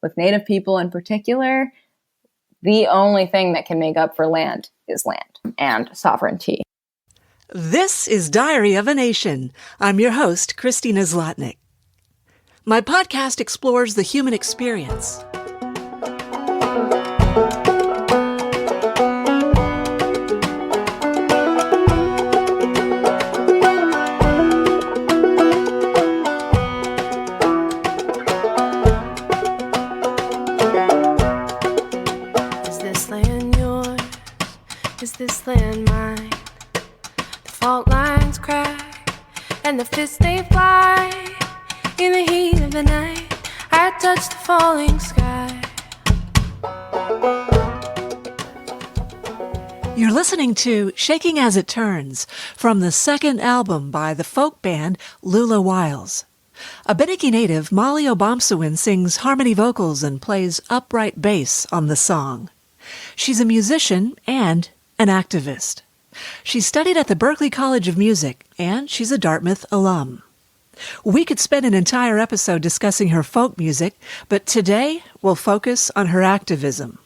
with Native people in particular, the only thing that can make up for land is land and sovereignty. This is Diary of a Nation. I'm your host, Christina Zlotnick. My podcast explores the human experience. Is this land mine? The fault lines crack and the fists they fly. In the heat of the night, I touch the falling sky. You're listening to Shaking as It Turns from the second album by the folk band Lula Wiles. Abenaki Native Mali Obomsawin sings harmony vocals and plays upright bass on the song. She's a musician and an activist. She studied at the Berklee College of Music, and she's a Dartmouth alum. We could spend an entire episode discussing her folk music, but today we'll focus on her activism.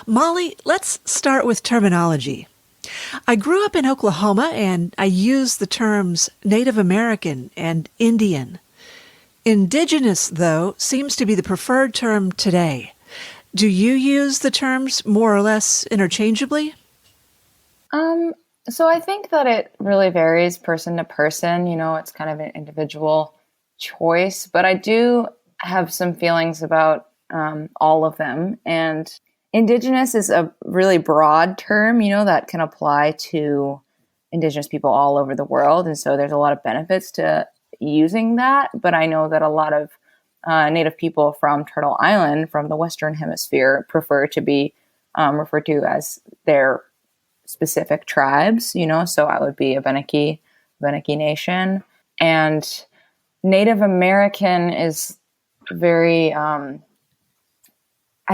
Molly, let's start with terminology. I grew up in Oklahoma, and I use the terms Native American and Indian. Indigenous, though, seems to be the preferred term today. Do you use the terms more or less interchangeably? So I think that it really varies person to person. You know, it's kind of an individual choice, but I do have some feelings about all of them. And Indigenous is a really broad term, you know, that can apply to Indigenous people all over the world. And so there's a lot of benefits to using that. But I know that a lot of Native people from Turtle Island, from the Western Hemisphere, prefer to be referred to as their specific tribes, you know, so I would be Abenaki Nation. And Native American is very, I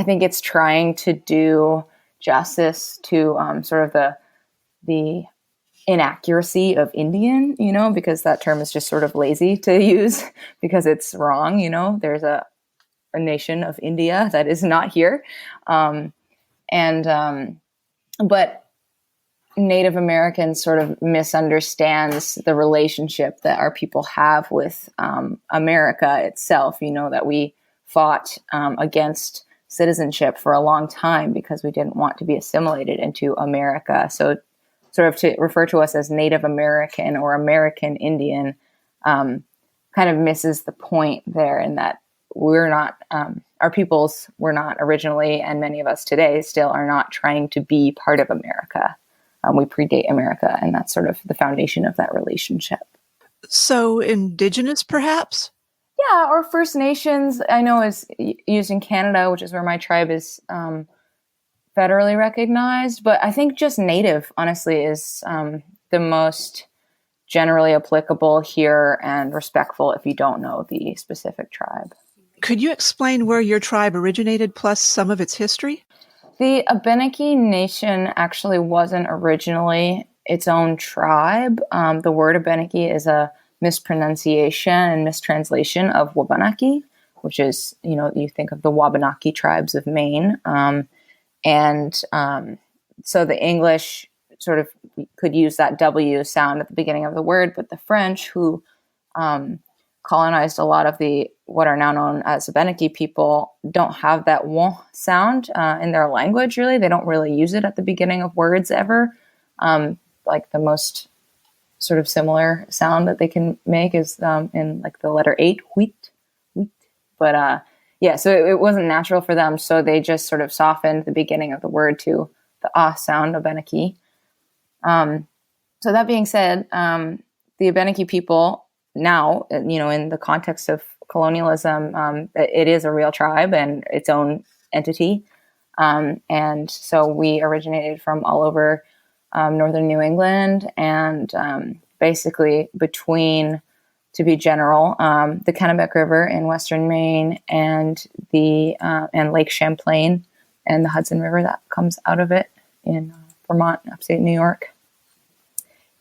think it's trying to do justice to sort of the inaccuracy of Indian, you know, because that term is just sort of lazy to use because it's wrong, you know. There's a nation of India that is not here. But Native Americans sort of misunderstands the relationship that our people have with America itself, you know, that we fought against citizenship for a long time because we didn't want to be assimilated into America. So sort of to refer to us as Native American or American Indian kind of misses the point there, in that we're not, our peoples were not originally, and many of us today still are not trying to be part of America. We predate America, and that's sort of the foundation of that relationship. So Indigenous, perhaps? Yeah, or First Nations, I know is used in Canada, which is where my tribe is federally recognized. But I think just Native, honestly, is the most generally applicable here and respectful if you don't know the specific tribe. Could you explain where your tribe originated, plus some of its history? The Abenaki Nation actually wasn't originally its own tribe. The word Abenaki is a mispronunciation and mistranslation of Wabanaki, which is, you know, you think of the Wabanaki tribes of Maine. So the English sort of could use that W sound at the beginning of the word, but the French, who colonized a lot of what are now known as Abenaki people, don't have that "won" sound in their language, really. They don't really use it at the beginning of words ever. Like the most sort of similar sound that they can make is in like the letter 8, wheat. But so it wasn't natural for them, so they just sort of softened the beginning of the word to the ah sound, Abenaki. So that being said, the Abenaki people now, you know, in the context of colonialism, it is a real tribe and its own entity. And so we originated from all over northern New England and basically between, to be general, the Kennebec River in western Maine and and Lake Champlain and the Hudson River that comes out of it in Vermont, upstate New York.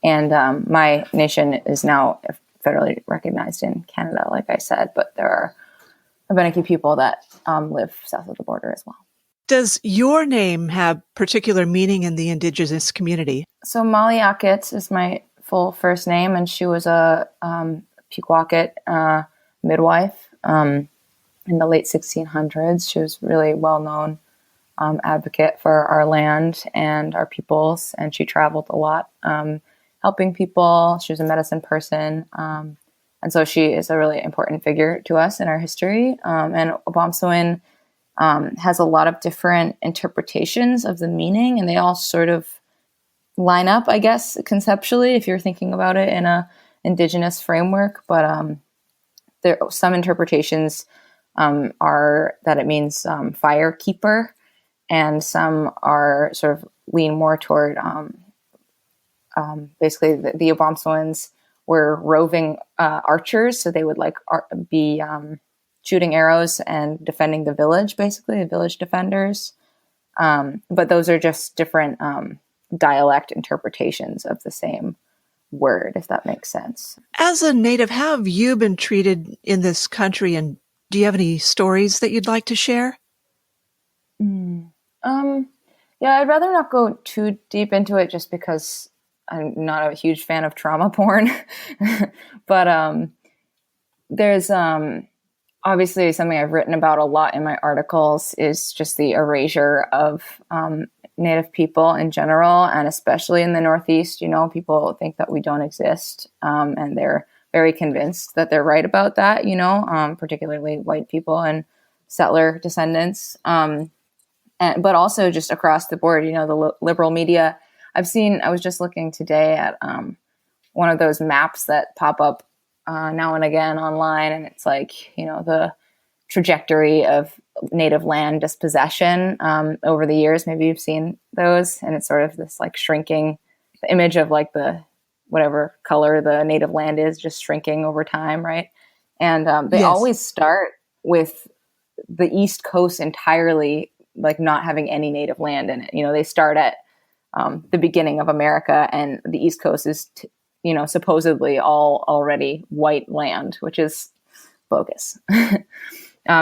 And my nation is now federally recognized in Canada, like I said, but there Abenaki people that live south of the border as well. Does your name have particular meaning in the indigenous community? So Maliakit is my full first name, and she was a Pequawket midwife in the late 1600s. She was really well-known advocate for our land and our peoples, and she traveled a lot helping people. She was a medicine person, and so she is a really important figure to us in our history. And Obomsawin has a lot of different interpretations of the meaning, and they all sort of line up, I guess, conceptually, if you're thinking about it in a indigenous framework. But there some interpretations are that it means fire keeper, and some are sort of lean more toward basically the Obomsawins were roving archers, so they would be shooting arrows and defending the village, basically the village defenders. But those are just different dialect interpretations of the same word, if that makes sense. As a Native, how have you been treated in this country, and do you have any stories that you'd like to share? Yeah, I'd rather not go too deep into it just because I'm not a huge fan of trauma porn. But there's obviously something I've written about a lot in my articles is just the erasure of Native people in general, and especially in the Northeast. You know, people think that we don't exist, and they're very convinced that they're right about that, you know, particularly white people and settler descendants. But also just across the board, you know, the liberal media. I was just looking today at one of those maps that pop up now and again online, and it's like, you know, the trajectory of Native land dispossession over the years. Maybe you've seen those, and it's sort of this like shrinking image of like the whatever color the native land is just shrinking over time, right? And they Yes. always start with the East Coast entirely like not having any native land in it. You know, they start at the beginning of America, and the East Coast is, you know, supposedly all already white land, which is bogus.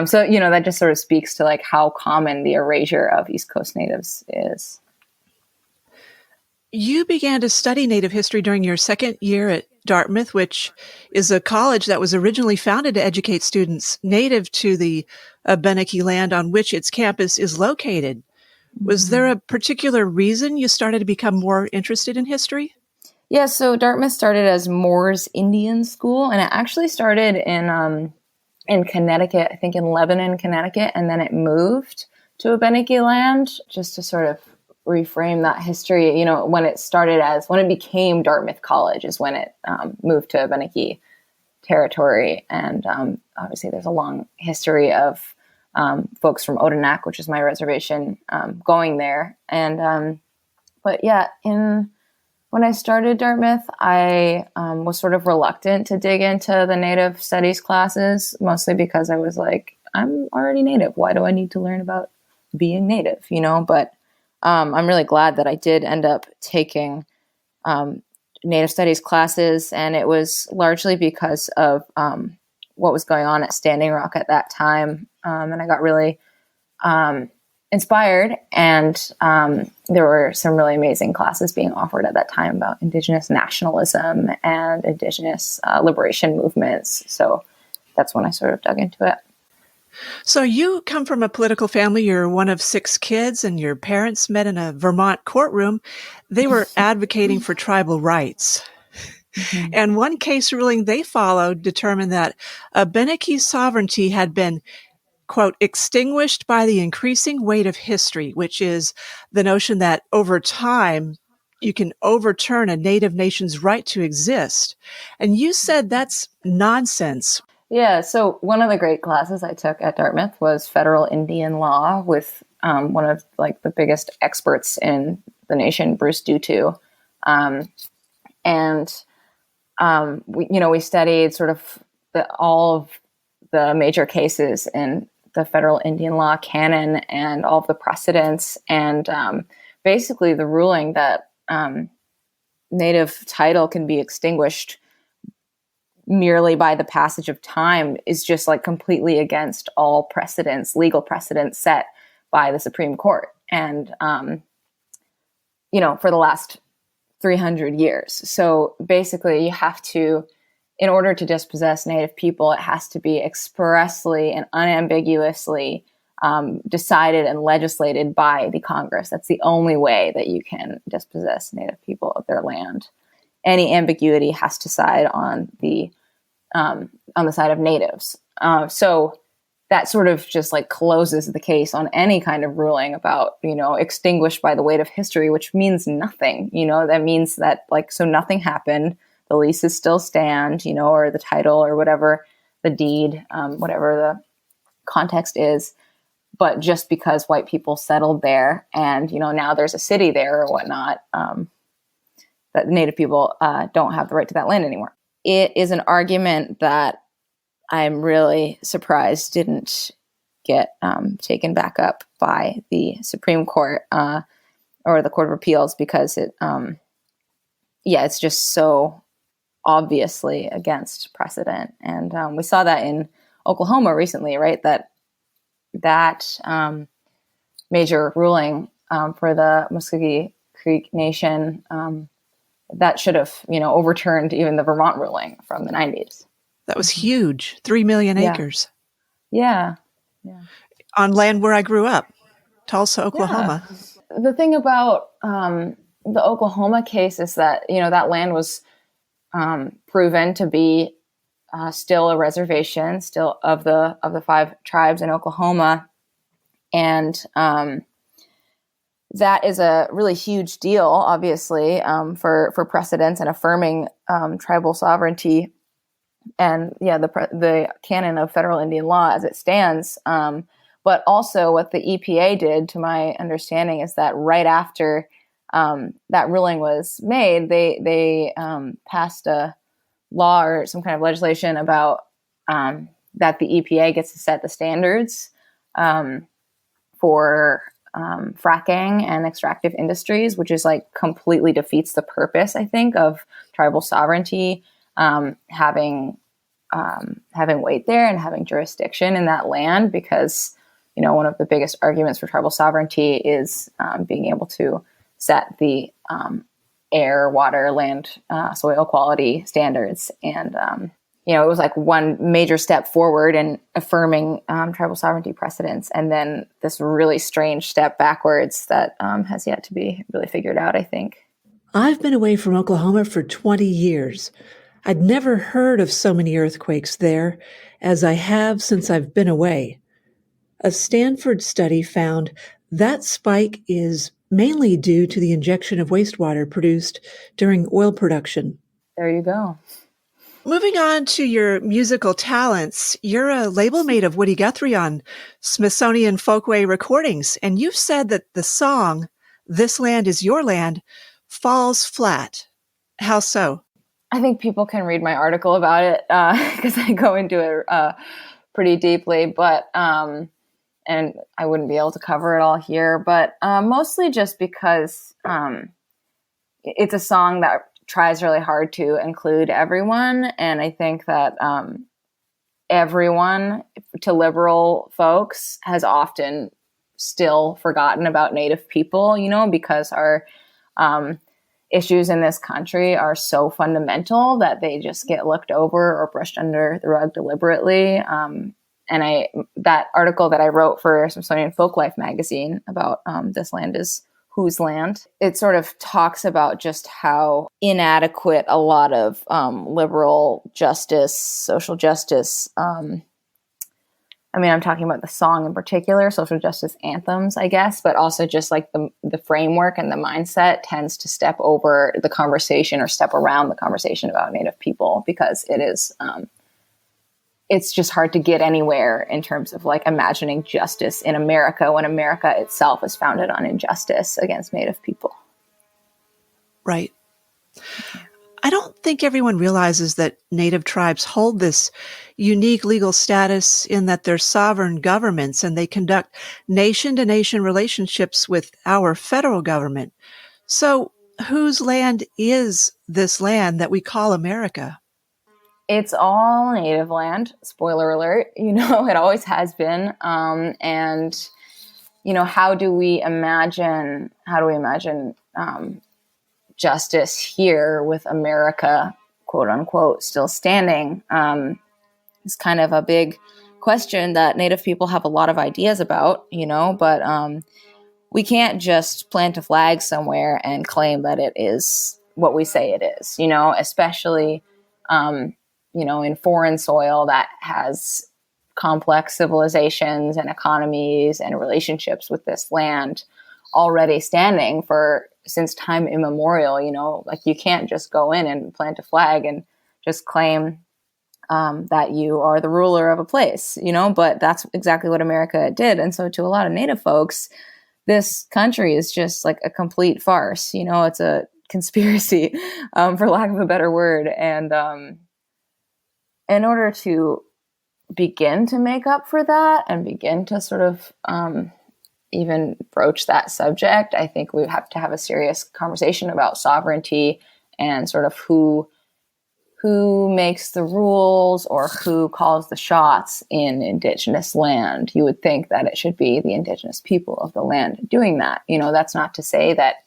So, you know, that just sort of speaks to like how common the erasure of East Coast natives is. You began to study Native history during your second year at Dartmouth, which is a college that was originally founded to educate students native to the Abenaki land on which its campus is located. Was there a particular reason you started to become more interested in history? Yeah, so Dartmouth started as Moore's Indian School, and it actually started in Connecticut, I think in Lebanon, Connecticut, and then it moved to Abenaki land, just to sort of reframe that history. You know, when it became Dartmouth College is when it moved to Abenaki territory. And obviously there's a long history of folks from Odanak, which is my reservation, going there. And but yeah, when I started Dartmouth, I was sort of reluctant to dig into the Native studies classes, mostly because I was like, I'm already Native. Why do I need to learn about being Native, you know? But I'm really glad that I did end up taking Native studies classes, and it was largely because of what was going on at Standing Rock at that time. And I got really inspired, and there were some really amazing classes being offered at that time about Indigenous nationalism and Indigenous liberation movements. So that's when I sort of dug into it. So you come from a political family. You're one of 6 kids, and your parents met in a Vermont courtroom. They were advocating for tribal rights. Mm-hmm. And one case ruling they followed determined that Abenaki sovereignty had been, quote, extinguished by the increasing weight of history, which is the notion that over time you can overturn a native nation's right to exist. And you said that's nonsense. Yeah, so one of the great classes I took at Dartmouth was federal Indian law with one of like the biggest experts in the nation, Bruce Dutu. We studied sort of all of the major cases in the federal Indian law canon and all of the precedents, and basically the ruling that Native title can be extinguished merely by the passage of time is just like completely against all precedents, legal precedents set by the Supreme Court. And, for the last 300 years. So basically you have to, in order to dispossess Native people, it has to be expressly and unambiguously decided and legislated by the Congress. That's the only way that you can dispossess Native people of their land. Any ambiguity has to side on the side of natives. So that sort of just like closes the case on any kind of ruling about, extinguished by the weight of history, which means nothing. That means that so nothing happened. The leases still stand, or the title or whatever, the deed, whatever the context is. But just because white people settled there and, now there's a city there or whatnot, that Native people don't have the right to that land anymore. It is an argument that I'm really surprised didn't get taken back up by the Supreme Court or the Court of Appeals, because it's just so obviously against precedent. And we saw that in Oklahoma recently, right? That major ruling for the Muskogee Creek Nation that should have, overturned even the Vermont ruling from the 90s. That was huge. 3 million acres. Yeah. On land where I grew up, Tulsa, Oklahoma. Yeah. The thing about the Oklahoma case is that, that land was proven to be still a reservation, still of the 5 tribes in Oklahoma. And that is a really huge deal, obviously, for precedents and affirming tribal sovereignty. And the canon of federal Indian law as it stands. But also what the EPA did, to my understanding, is that right after that ruling was made, they passed a law or some kind of legislation about that the EPA gets to set the standards for fracking and extractive industries, which is completely defeats the purpose, I think, of tribal sovereignty. Having weight there and having jurisdiction in that land, because one of the biggest arguments for tribal sovereignty is being able to set the air, water, land, soil quality standards. And it was one major step forward in affirming tribal sovereignty precedents, and then this really strange step backwards that has yet to be really figured out, I think. I've been away from Oklahoma for 20 years. I'd never heard of so many earthquakes there as I have since I've been away. A Stanford study found that spike is mainly due to the injection of wastewater produced during oil production. There you go. Moving on to your musical talents, you're a label mate of Woody Guthrie on Smithsonian Folkway Recordings, and you've said that the song, This Land Is Your Land, falls flat. How so? I think people can read my article about it because I go into it pretty deeply, but and I wouldn't be able to cover it all here, but mostly just because it's a song that tries really hard to include everyone, and I think that everyone, to liberal folks, has often still forgotten about Native people, because our issues in this country are so fundamental that they just get looked over or brushed under the rug deliberately. And that article that I wrote for Smithsonian Folklife magazine about This Land Is Whose Land, it sort of talks about just how inadequate a lot of liberal justice, social justice, I'm talking about the song in particular, social justice anthems, I guess, but also just the framework and the mindset tends to step over the conversation or step around the conversation about Native people, because it is, it's just hard to get anywhere in terms of imagining justice in America when America itself is founded on injustice against Native people. Right. I don't think everyone realizes that Native tribes hold this unique legal status in that they're sovereign governments and they conduct nation-to-nation relationships with our federal government. So whose land is this land that we call America? It's all native land. Spoiler alert. It always has been. And how do we imagine justice here with America, quote unquote, still standing? It's kind of a big question that Native people have a lot of ideas about, but we can't just plant a flag somewhere and claim that it is what we say it is, especially, in foreign soil that has complex civilizations and economies and relationships with this land already standing since time immemorial. Like you can't just go in and plant a flag and just claim that you are the ruler of a place, but that's exactly what America did. And so to a lot of Native folks, this country is just like a complete farce. It's a conspiracy, for lack of a better word. And in order to begin to make up for that and begin to sort of even broach that subject, I think we have to have a serious conversation about sovereignty and sort of who makes the rules or who calls the shots in Indigenous land. You would think that it should be the Indigenous people of the land doing that. That's not to say that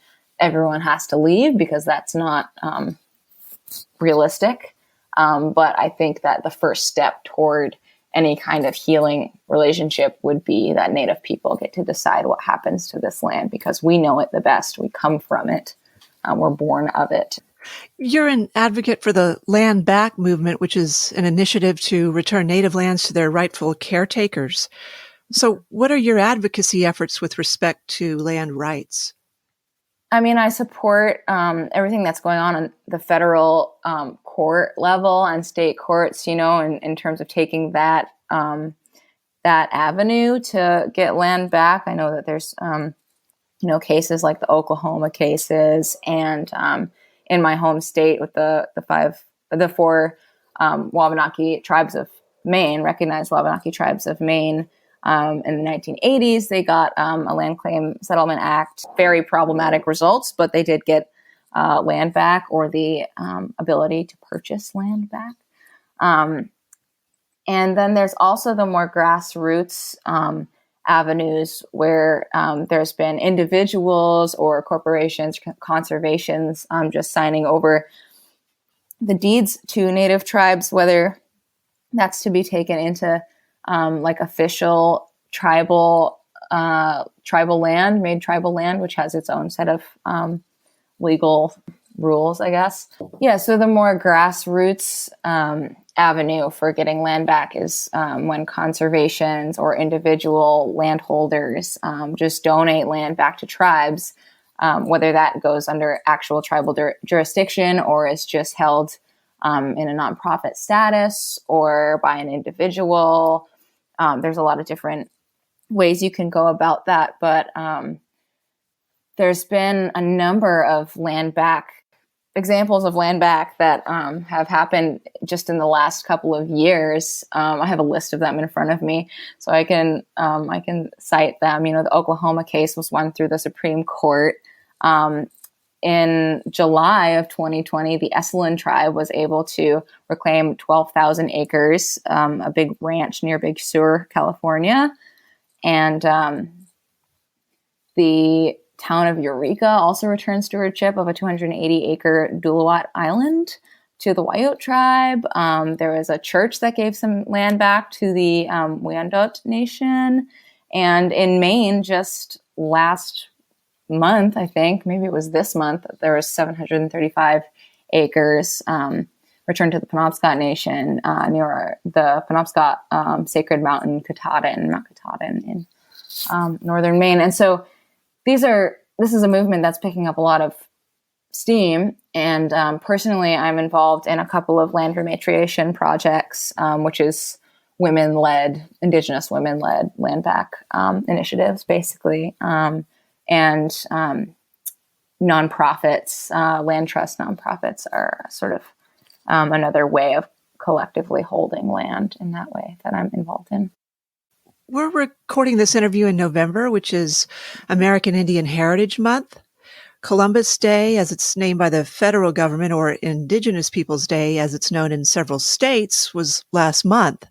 everyone has to leave, because that's not realistic. But I think that the first step toward any kind of healing relationship would be that Native people get to decide what happens to this land, because we know it the best. We come from it. We're born of it. You're an advocate for the Land Back movement, which is an initiative to return Native lands to their rightful caretakers. So what are your advocacy efforts with respect to land rights? I mean, I support everything that's going on the federal court level and state courts, in terms of taking that avenue to get land back. I know that there's, cases like the Oklahoma cases, and in my home state with the four Wabanaki tribes of Maine, recognized Wabanaki tribes of Maine. In the 1980s, they got a Land Claim Settlement Act. Very problematic results, but they did get land back, or the ability to purchase land back. And then there's also the more grassroots avenues where there's been individuals or corporations, conservations, just signing over the deeds to Native tribes, whether that's to be taken into like official tribal land, made tribal land, which has its own set of legal rules, I guess. Yeah, so the more grassroots avenue for getting land back is when conservations or individual landholders just donate land back to tribes, whether that goes under actual tribal jurisdiction or is just held in a nonprofit status or by an individual. There's a lot of different ways you can go about that, but there's been a number of examples of land back that have happened just in the last couple of years. I have a list of them in front of me, so I can cite them. The Oklahoma case was won through the Supreme Court. In July of 2020, the Esalen tribe was able to reclaim 12,000 acres, a big ranch near Big Sur, California. And the town of Eureka also returned stewardship of a 280-acre Duluwat Island to the Wyote tribe. There was a church that gave some land back to the Wyandot Nation. And in Maine, just last month, I think, maybe it was this month, there was 735 acres returned to the Penobscot Nation near the Penobscot Sacred Mountain, Katahdin, Mount Katahdin in northern Maine. And so this is a movement that's picking up a lot of steam. And personally, I'm involved in a couple of land rematriation projects, which is Indigenous women-led land back initiatives, basically. And nonprofits, land trust nonprofits are sort of another way of collectively holding land in that way that I'm involved in. We're recording this interview in November, which is American Indian Heritage Month. Columbus Day, as it's named by the federal government, or Indigenous Peoples Day, as it's known in several states, was last month.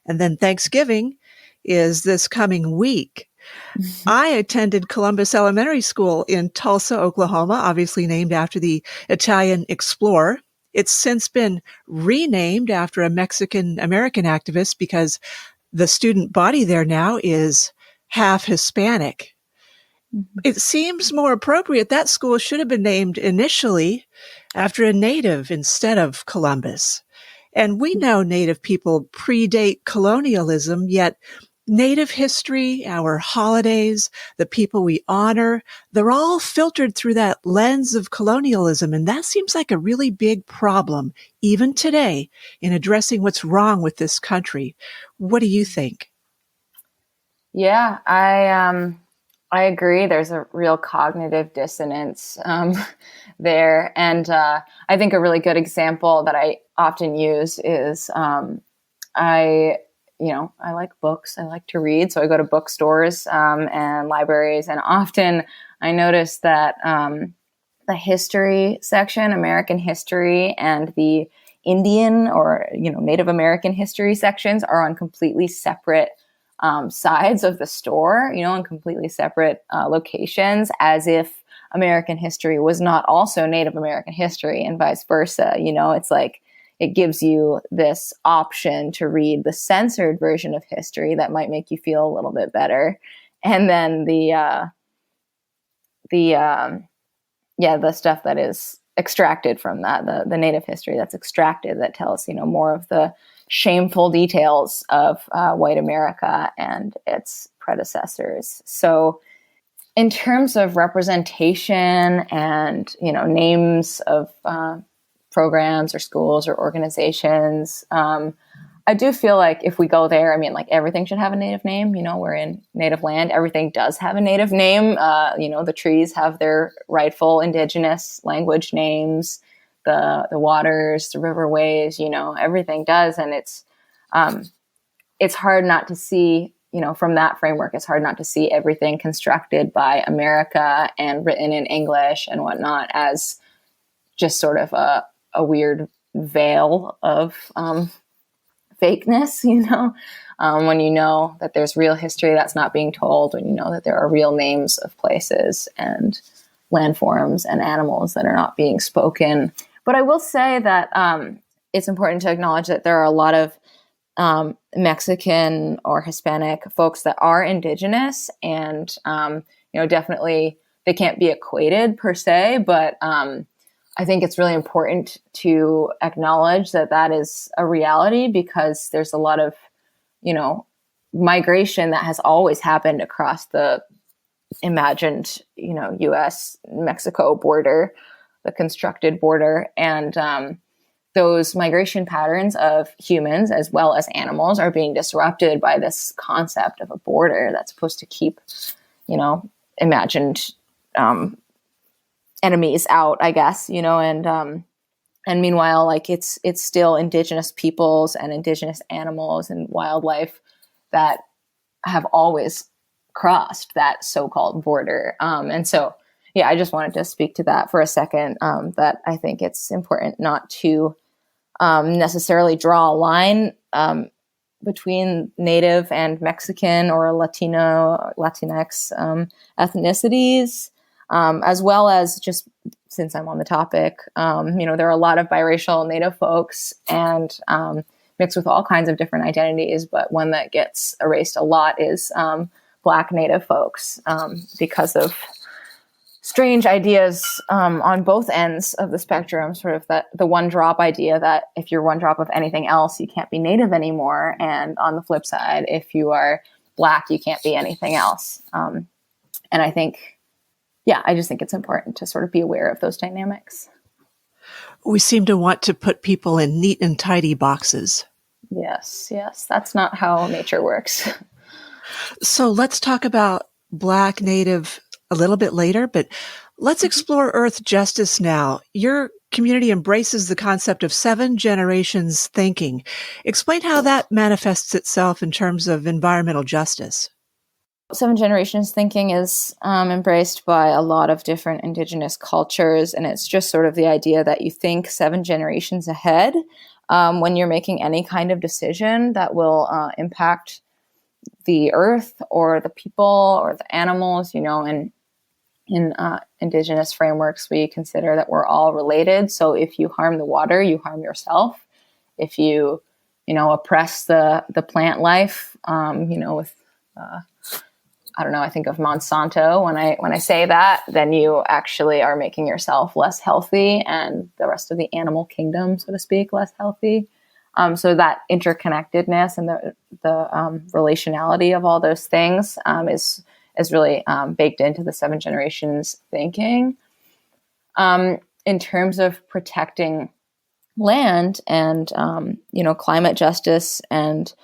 And then Thanksgiving is this coming week. I attended Columbus Elementary School in Tulsa, Oklahoma, obviously named after the Italian explorer. It's since been renamed after a Mexican-American activist because the student body there now is half Hispanic. It seems more appropriate that school should have been named initially after a native instead of Columbus. And we know Native people predate colonialism, yet Native history, our holidays, the people we honor, they're all filtered through that lens of colonialism. And that seems like a really big problem, even today, in addressing what's wrong with this country. What do you think? Yeah, I agree. There's a real cognitive dissonance there. And I think a really good example that I often use is I like books. I like to read. So I go to bookstores and libraries. And often I notice that the history section, American history, and the Indian or, Native American history sections are on completely separate sides of the store, in completely separate locations, as if American history was not also Native American history and vice versa. It's like it gives you this option to read the censored version of history that might make you feel a little bit better. And then the stuff that is extracted from that, the Native history that's extracted, that tells, more of the shameful details of white America and its predecessors. So in terms of representation and, names of programs or schools or organizations, I do feel like if we go there, everything should have a Native name. We're in Native land. Everything does have a Native name. The trees have their rightful Indigenous language names. The waters, the riverways, everything does. And it's hard not to see, from that framework, it's hard not to see everything constructed by America and written in English and whatnot as just sort of a weird veil of fakeness, when you know that there's real history that's not being told, when you know that there are real names of places and landforms and animals that are not being spoken. But I will say that it's important to acknowledge that there are a lot of Mexican or Hispanic folks that are Indigenous, and definitely they can't be equated per se, but I think it's really important to acknowledge that that is a reality, because there's a lot of migration that has always happened across the imagined U.S.-Mexico border, the constructed border, and those migration patterns of humans as well as animals are being disrupted by this concept of a border that's supposed to keep, imagined enemies out, I guess, and meanwhile, it's still Indigenous peoples and Indigenous animals and wildlife that have always crossed that so-called border. And so, yeah, I just wanted to speak to that for a second, that I think it's important not to necessarily draw a line between Native and Mexican or Latino, Latinx ethnicities, as well as, just since I'm on the topic, there are a lot of biracial Native folks and mixed with all kinds of different identities, but one that gets erased a lot is Black Native folks, because of strange ideas on both ends of the spectrum, sort of that the one drop idea that if you're one drop of anything else, you can't be Native anymore. And on the flip side, if you are Black, you can't be anything else. And I think, I just think it's important to sort of be aware of those dynamics. We seem to want to put people in neat and tidy boxes. Yes. That's not how nature works. So let's talk about Black, Native a little bit later, but let's explore Earth justice now. Your community embraces the concept of 7 generations thinking. Explain how that manifests itself in terms of environmental justice. Seven generations thinking is embraced by a lot of different indigenous cultures, and it's just sort of the idea that you think 7 generations ahead when you're making any kind of decision that will impact the earth or the people or the animals. And in indigenous frameworks, we consider that we're all related. So if you harm the water, you harm yourself. If you oppress the plant life, with I don't know, I think of Monsanto when I say that, then you actually are making yourself less healthy and the rest of the animal kingdom, so to speak, less healthy. So that interconnectedness and the relationality of all those things is really baked into the 7 generations thinking. In terms of protecting land and climate justice and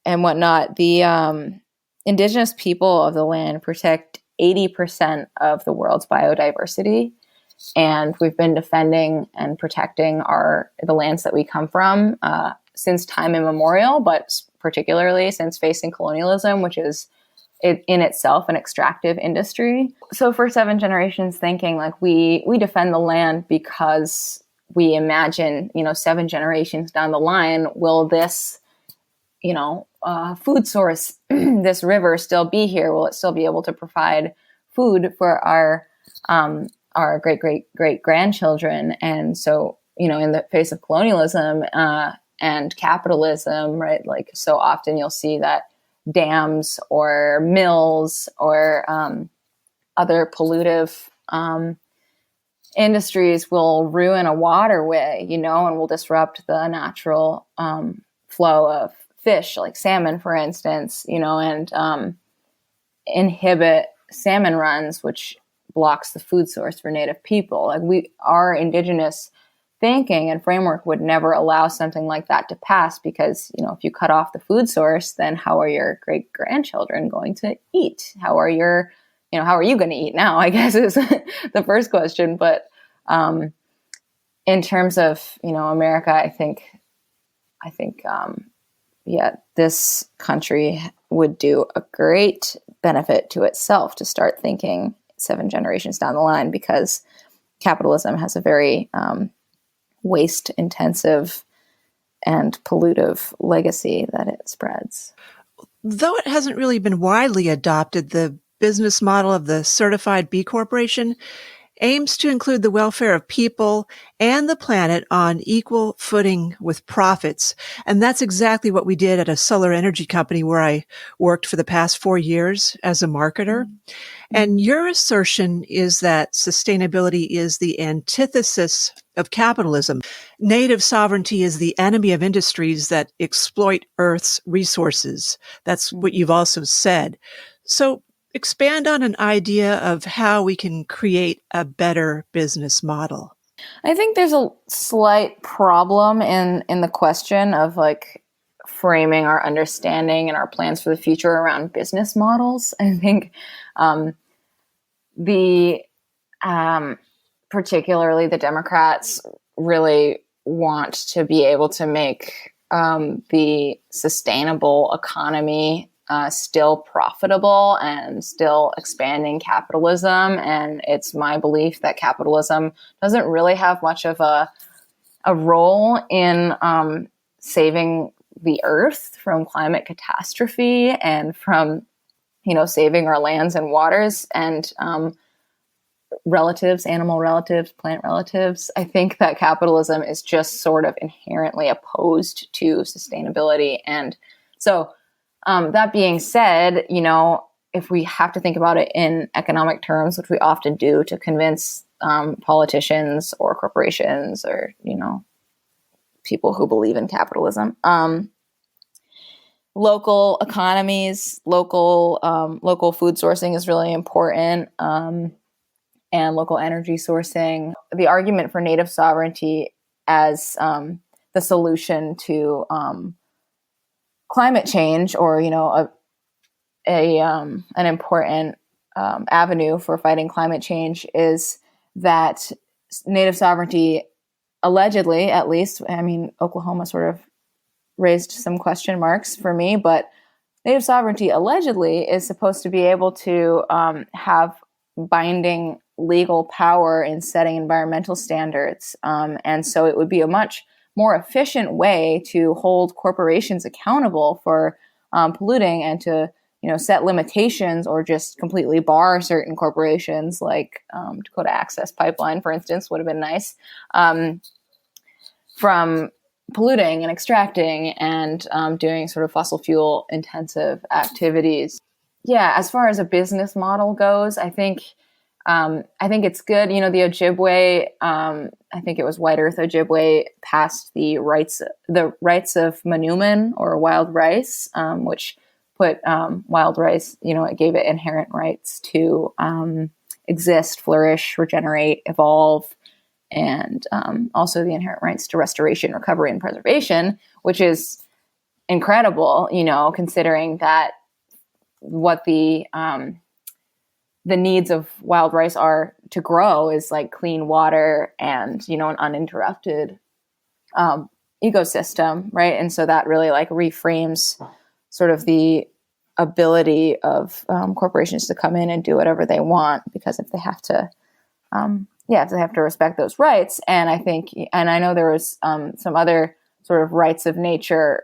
whatnot, the indigenous people of the land protect 80% of the world's biodiversity, and we've been defending and protecting the lands that we come from since time immemorial, but particularly since facing colonialism, which is in itself an extractive industry. So for 7 generations thinking, like we defend the land because we imagine, 7 generations down the line, will this food source, this river, still be here? Will it still be able to provide food for our great grandchildren? And so, in the face of colonialism and capitalism, right? Like so often you'll see that dams or mills or other pollutive industries will ruin a waterway, and will disrupt the natural flow of fish, like salmon, for instance, and inhibit salmon runs, which blocks the food source for Native people. Like our indigenous thinking and framework would never allow something like that to pass, because, if you cut off the food source, then how are your great grandchildren going to eat? How are you going to eat now, I guess, is the first question. But in terms of, America, I think, this country would do a great benefit to itself to start thinking 7 generations down the line, because capitalism has a very waste-intensive and pollutive legacy that it spreads. Though it hasn't really been widely adopted, the business model of the Certified B Corporation aims to include the welfare of people and the planet on equal footing with profits. And that's exactly what we did at a solar energy company where I worked for the past 4 years as a marketer. Mm-hmm. And your assertion is that sustainability is the antithesis of capitalism. Native sovereignty is the enemy of industries that exploit Earth's resources. That's what you've also said. So expand on an idea of how we can create a better business model. I think there's a slight problem in the question of like framing our understanding and our plans for the future around business models. I think particularly the Democrats really want to be able to make the sustainable economy still profitable and still expanding capitalism. And it's my belief that capitalism doesn't really have much of a role in saving the earth from climate catastrophe and from, saving our lands and waters and relatives, animal relatives, plant relatives. I think that capitalism is just sort of inherently opposed to sustainability. And so that being said, if we have to think about it in economic terms, which we often do to convince politicians or corporations or, people who believe in capitalism, local economies, local food sourcing is really important, and local energy sourcing. The argument for native sovereignty as the solution to climate change, or an important avenue for fighting climate change, is that native sovereignty, allegedly, at least, Oklahoma sort of raised some question marks for me, but Native sovereignty allegedly is supposed to be able to have binding legal power in setting environmental standards. And so it would be a much more efficient way to hold corporations accountable for polluting and to set limitations or just completely bar certain corporations, like Dakota Access Pipeline, for instance, would have been nice, from polluting and extracting and doing sort of fossil fuel intensive activities. Yeah, as far as a business model goes, I think it's good. The Ojibwe, I think it was White Earth Ojibwe, passed the rights of Manuman, or wild rice, which put wild rice, it gave it inherent rights to exist, flourish, regenerate, evolve, and also the inherent rights to restoration, recovery, and preservation, which is incredible, considering that what the needs of wild rice are to grow is like clean water and, an uninterrupted ecosystem, right? And so that really like reframes sort of the ability of corporations to come in and do whatever they want, because if they have to, if they have to respect those rights. And I know there was some other sort of rights of nature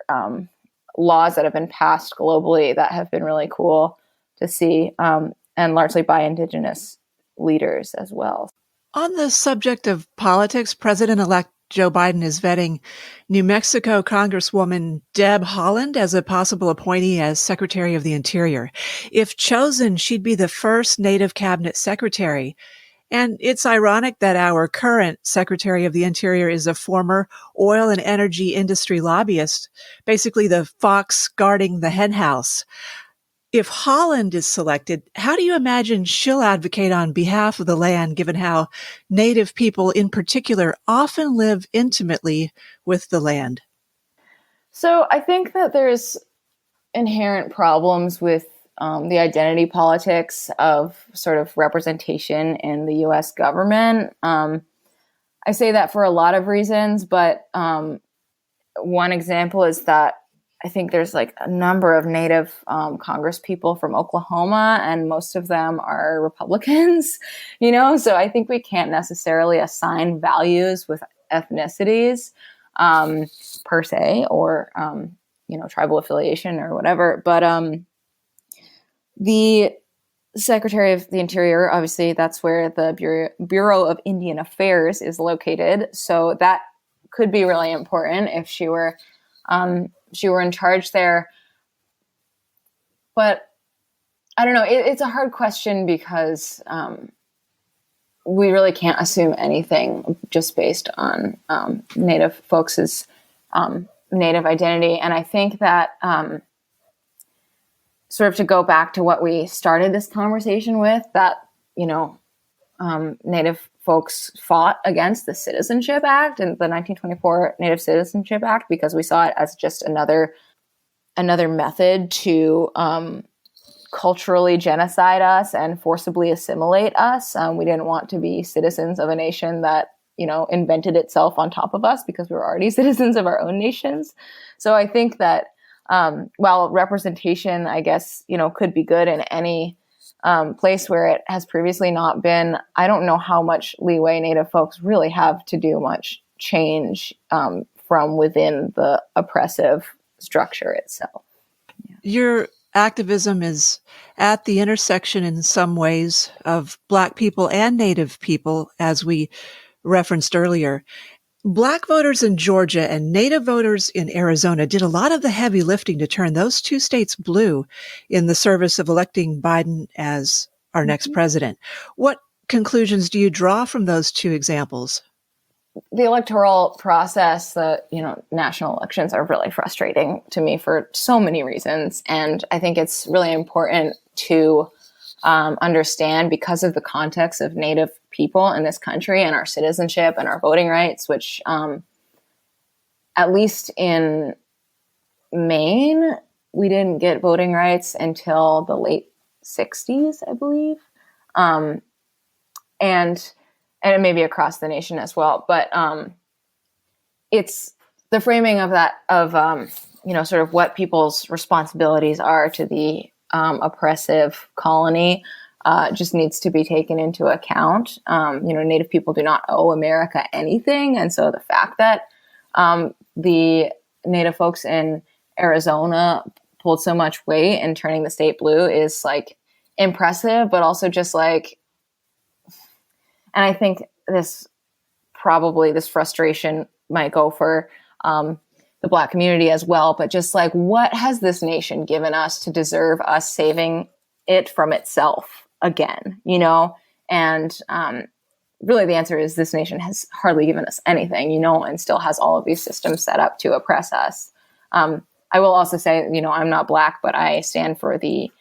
laws that have been passed globally that have been really cool to see, and largely by Indigenous leaders as well. On the subject of politics, President-elect Joe Biden is vetting New Mexico Congresswoman Deb Holland as a possible appointee as Secretary of the Interior. If chosen, she'd be the first Native cabinet secretary. And it's ironic that our current Secretary of the Interior is a former oil and energy industry lobbyist, basically the fox guarding the henhouse. If Holland is selected, how do you imagine she'll advocate on behalf of the land, given how Native people in particular often live intimately with the land? So I think that there's inherent problems with the identity politics of sort of representation in the U.S. government. I say that for a lot of reasons, but one example is that I think there's like a number of Native Congress people from Oklahoma, and most of them are Republicans, so I think we can't necessarily assign values with ethnicities per se, or, tribal affiliation or whatever. But the Secretary of the Interior, obviously, that's where the Bureau of Indian Affairs is located. So that could be really important if she were in charge there. But I don't know. It's a hard question because we really can't assume anything just based on Native folks' Native identity. And I think that sort of to go back to what we started this conversation with, that, Native folks fought against the Citizenship Act and the 1924 Native Citizenship Act because we saw it as just another method to culturally genocide us and forcibly assimilate us. We didn't want to be citizens of a nation that, invented itself on top of us because we were already citizens of our own nations. So I think that while representation, I guess, could be good in any place where it has previously not been, I don't know how much leeway Native folks really have to do much change from within the oppressive structure itself. Yeah. Your activism is at the intersection in some ways of Black people and Native people, as we referenced earlier. Black voters in Georgia and Native voters in Arizona did a lot of the heavy lifting to turn those two states blue in the service of electing Biden as our next president. What conclusions do you draw from those two examples? The electoral process, national elections are really frustrating to me for so many reasons. And I think it's really important to understand, because of the context of Native people in this country and our citizenship and our voting rights, which at least in Maine, we didn't get voting rights until the late 60s, I believe. And maybe across the nation as well. But it's the framing of that, of sort of what people's responsibilities are to the oppressive colony just needs to be taken into account. Native people do not owe America anything. And so the fact that the Native folks in Arizona pulled so much weight in turning the state blue is like impressive, but also just like, and I think this frustration might go for the Black community as well, but just like, what has this nation given us to deserve us saving it from itself again, And really the answer is this nation has hardly given us anything, and still has all of these systems set up to oppress us. I will also say, I'm not Black, but I stand for the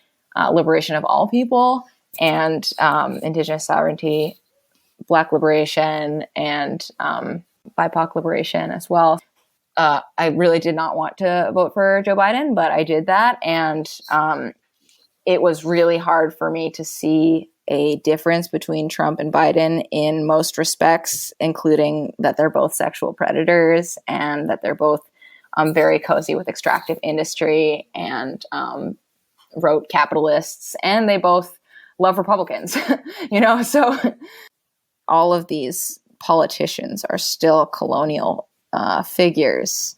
liberation of all people and Indigenous sovereignty, Black liberation, and BIPOC liberation as well. I really did not want to vote for Joe Biden, but I did that. And it was really hard for me to see a difference between Trump and Biden in most respects, including that they're both sexual predators and that they're both very cozy with extractive industry and rote capitalists. And they both love Republicans, so all of these politicians are still colonial figures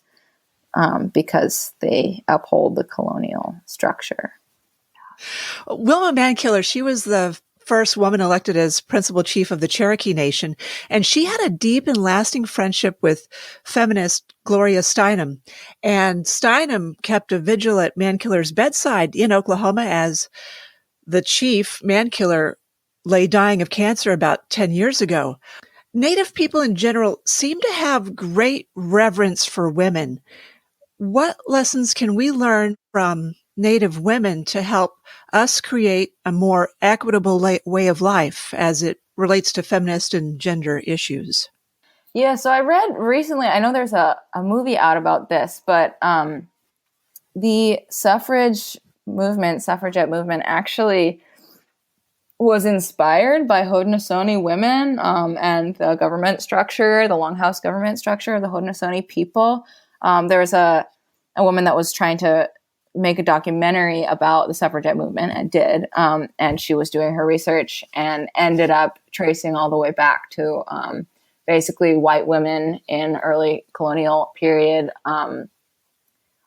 because they uphold the colonial structure. Wilma Mankiller, she was the first woman elected as principal chief of the Cherokee Nation, and she had a deep and lasting friendship with feminist Gloria Steinem. And Steinem kept a vigil at Mankiller's bedside in Oklahoma as the chief, Mankiller, lay dying of cancer about 10 years ago. Native people in general seem to have great reverence for women. What lessons can we learn from Native women to help us create a more equitable way of life as it relates to feminist and gender issues? Yeah, so I read recently, I know there's a movie out about this, but the suffragette movement actually was inspired by Haudenosaunee women and the government structure, the Longhouse government structure of the Haudenosaunee people. There was a woman that was trying to make a documentary about the suffragette movement and did. And she was doing her research and ended up tracing all the way back to basically white women in early colonial period,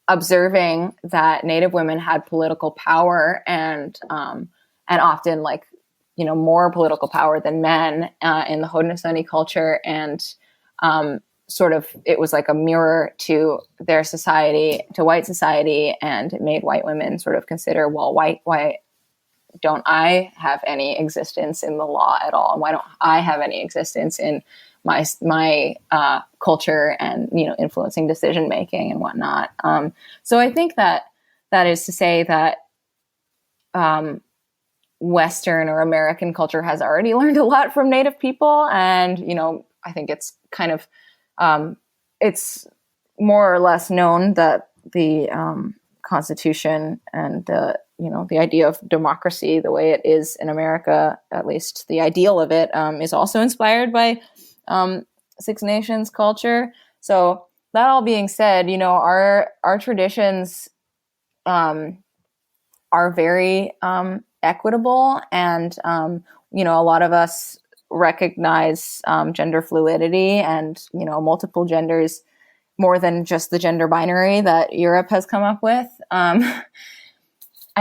observing that Native women had political power and often more political power than men in the Haudenosaunee culture. And it was like a mirror to their society, to white society, and it made white women sort of consider, well, why don't I have any existence in the law at all? And why don't I have any existence in my culture and, influencing decision making and whatnot? So I think that is to say that Western or American culture has already learned a lot from Native people. And, I think it's kind of, it's more or less known that the Constitution and the idea of democracy, the way it is in America, at least the ideal of it, is also inspired by Six Nations culture. So that all being said, our traditions are very equitable, and a lot of us recognize gender fluidity and multiple genders more than just the gender binary that Europe has come up with. I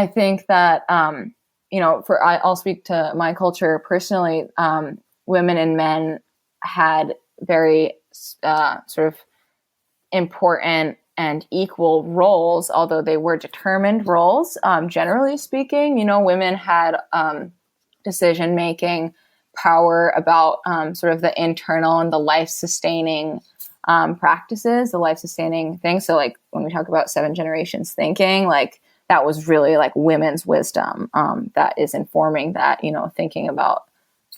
think that I'll speak to my culture personally. Women and men had very sort of important and equal roles, although they were determined roles. Generally speaking, women had decision-making power about sort of the internal and the life-sustaining practices, the life-sustaining things. So like when we talk about 7 generations thinking, like that was really like women's wisdom that is informing that, thinking about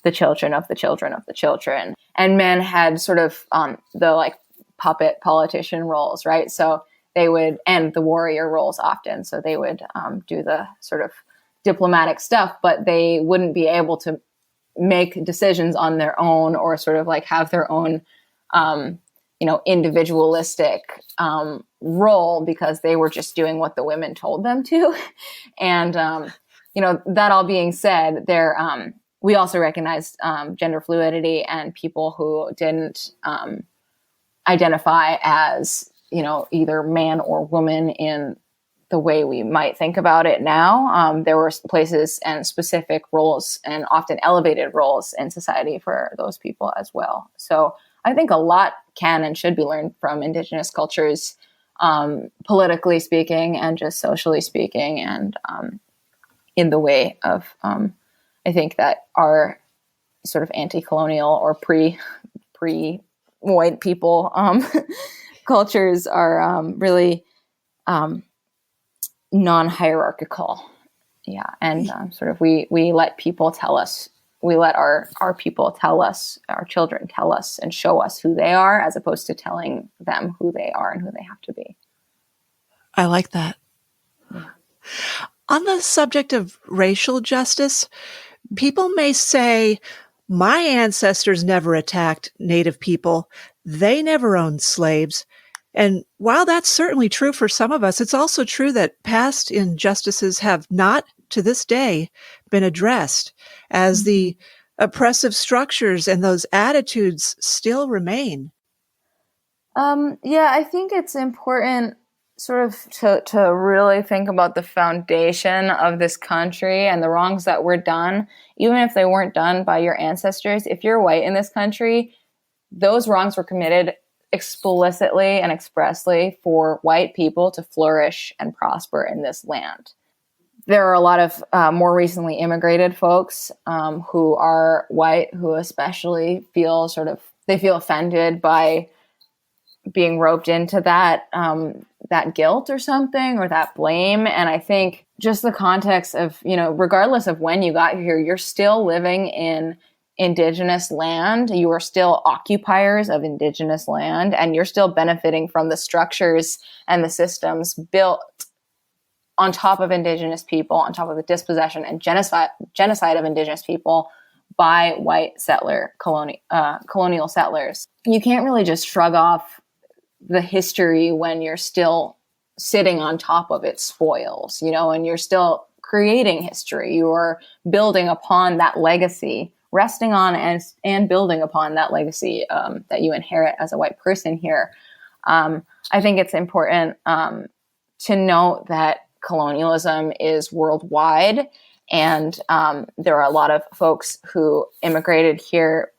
the children of the children of the children. And men had sort of the like puppet politician roles, right? So they would, and the warrior roles often. So they would do the sort of diplomatic stuff, but they wouldn't be able to make decisions on their own or sort of like have their own, individualistic role because they were just doing what the women told them to. And, that all being said, we also recognized gender fluidity and people who didn't identify as, either man or woman in the way we might think about it now. There were places and specific roles and often elevated roles in society for those people as well. So I think a lot can and should be learned from Indigenous cultures, politically speaking and just socially speaking, and in the way of, I think that our sort of anti-colonial or pre-white people cultures are really non-hierarchical. Yeah. And sort of we let people tell us, we let our people tell us, our children tell us and show us who they are, as opposed to telling them who they are and who they have to be. I like that. Yeah. On the subject of racial justice, people may say, my ancestors never attacked Native people. They never owned slaves. And while that's certainly true for some of us, it's also true that past injustices have not, to this day, been addressed, as the oppressive structures and those attitudes still remain. I think it's important sort of to really think about the foundation of this country and the wrongs that were done, even if they weren't done by your ancestors. If you're white in this country, those wrongs were committed explicitly and expressly for white people to flourish and prosper in this land. There are a lot of more recently immigrated folks who are white, who especially feel offended by being roped into that guilt or something, or that blame. And I think just the context of, regardless of when you got here, you're still living in Indigenous land. You are still occupiers of Indigenous land, and you're still benefiting from the structures and the systems built on top of Indigenous people, on top of the dispossession and genocide of Indigenous people by white colonial settlers. You can't really just shrug off the history when you're still sitting on top of its spoils, and you're still creating history. You are building upon that legacy, resting on and building upon that legacy that you inherit as a white person here. I think it's important to note that colonialism is worldwide, and there are a lot of folks who immigrated here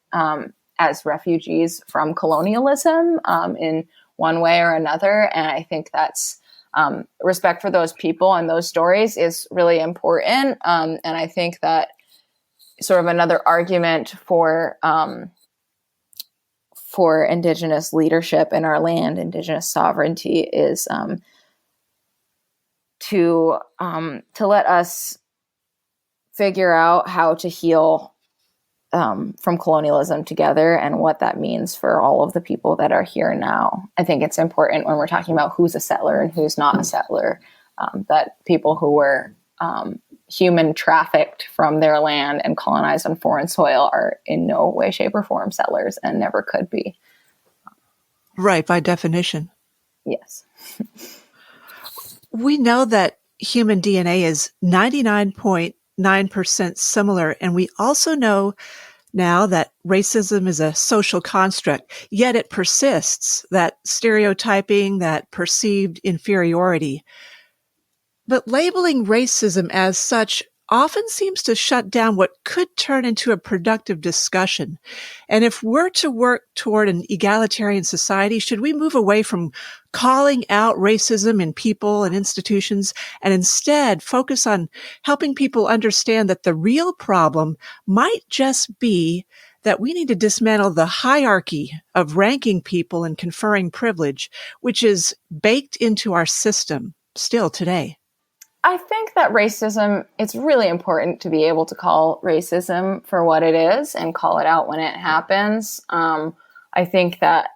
as refugees from colonialism in one way or another. And I think that's respect for those people and those stories is really important. And I think that sort of another argument for Indigenous leadership in our land, Indigenous sovereignty, is to let us figure out how to heal from colonialism together, and what that means for all of the people that are here now. I think it's important when we're talking about who's a settler and who's not a settler, that people who were human trafficked from their land and colonized on foreign soil are in no way, shape, or form settlers, and never could be. Right, by definition. Yes. We know that human DNA is 99.9% similar, and we also know now that racism is a social construct, yet it persists, that stereotyping, that perceived inferiority. But labeling racism as such often seems to shut down what could turn into a productive discussion. And if we're to work toward an egalitarian society, should we move away from calling out racism in people and institutions and instead focus on helping people understand that the real problem might just be that we need to dismantle the hierarchy of ranking people and conferring privilege, which is baked into our system still today? I think that racism, it's really important to be able to call racism for what it is and call it out when it happens. I think that,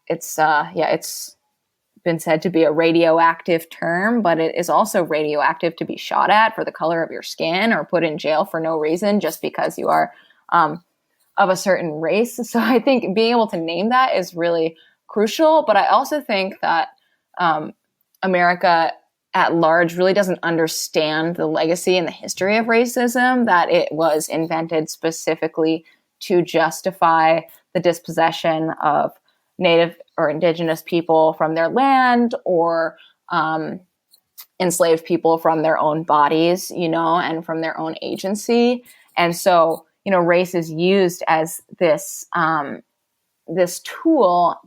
it's been said to be a radioactive term, but it is also radioactive to be shot at for the color of your skin or put in jail for no reason just because you are of a certain race. So I think being able to name that is really crucial. But I also think that America at large really doesn't understand the legacy and the history of racism, that it was invented specifically to justify the dispossession of Native or Indigenous people from their land, or enslaved people from their own bodies, and from their own agency. And so, race is used as this tool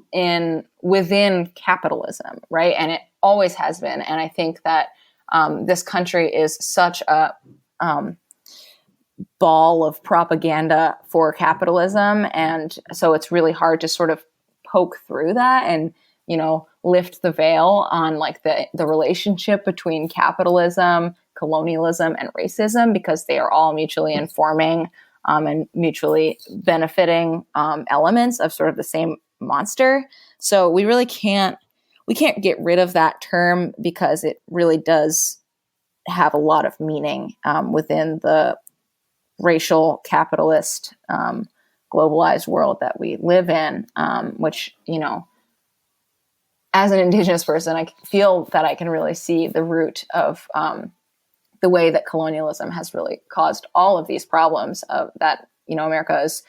within capitalism, right? And it always has been. And I think that this country is such a ball of propaganda for capitalism, and so it's really hard to sort of poke through that and lift the veil on like the relationship between capitalism, colonialism, and racism, because they are all mutually informing and mutually benefiting elements of sort of the same monster. So we really can't get rid of that term, because it really does have a lot of meaning within the racial capitalist globalized world that we live in, which, as an Indigenous person, I feel that I can really see the root of the way that colonialism has really caused all of these problems that, America is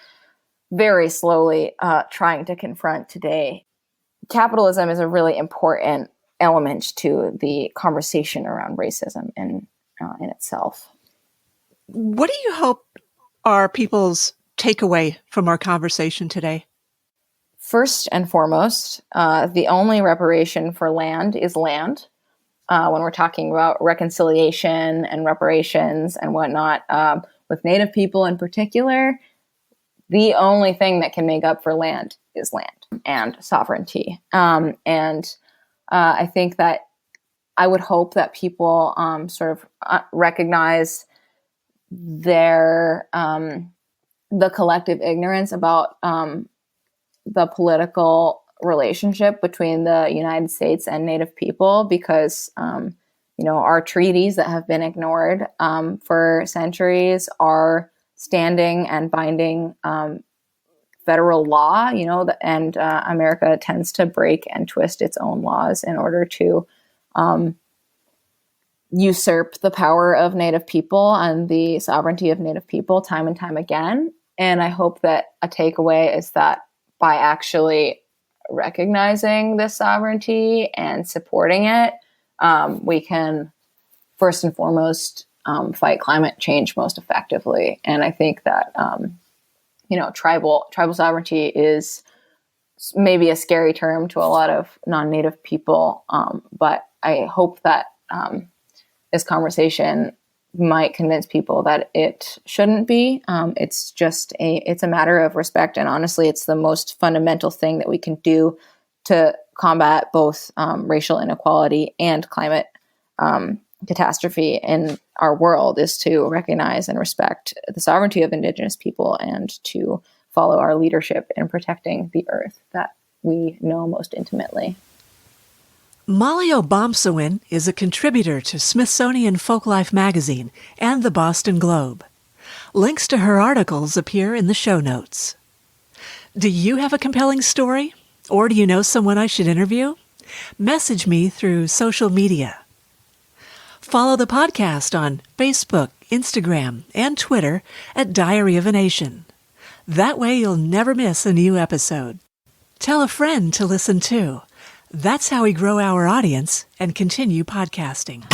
very slowly trying to confront today. Capitalism is a really important element to the conversation around racism in itself. What do you hope are people's takeaway from our conversation today? First and foremost, the only reparation for land is land. When we're talking about reconciliation and reparations and whatnot, with Native people in particular, the only thing that can make up for land is land and sovereignty. And I think that I would hope that people sort of recognize the collective ignorance about the political relationship between the United States and Native people, because our treaties that have been ignored for centuries are standing and binding federal law, and America tends to break and twist its own laws in order to usurp the power of Native people and the sovereignty of Native people time and time again. And I hope that a takeaway is that by actually recognizing this sovereignty and supporting it, we can first and foremost fight climate change most effectively. And I think that tribal sovereignty is maybe a scary term to a lot of non-Native people, but I hope that this conversation might convince people that it shouldn't be. It's a matter of respect, and honestly, it's the most fundamental thing that we can do to combat both racial inequality and climate catastrophe in our world, is to recognize and respect the sovereignty of Indigenous people and to follow our leadership in protecting the earth that we know most intimately. Mali Obomsawin is a contributor to Smithsonian Folklife magazine and the Boston Globe. Links to her articles appear in the show notes. Do you have a compelling story? Or do you know someone I should interview? Message me through social media. Follow the podcast on Facebook, Instagram, and Twitter at Diary of a Nation. That way you'll never miss a new episode. Tell a friend to listen too. That's how we grow our audience and continue podcasting.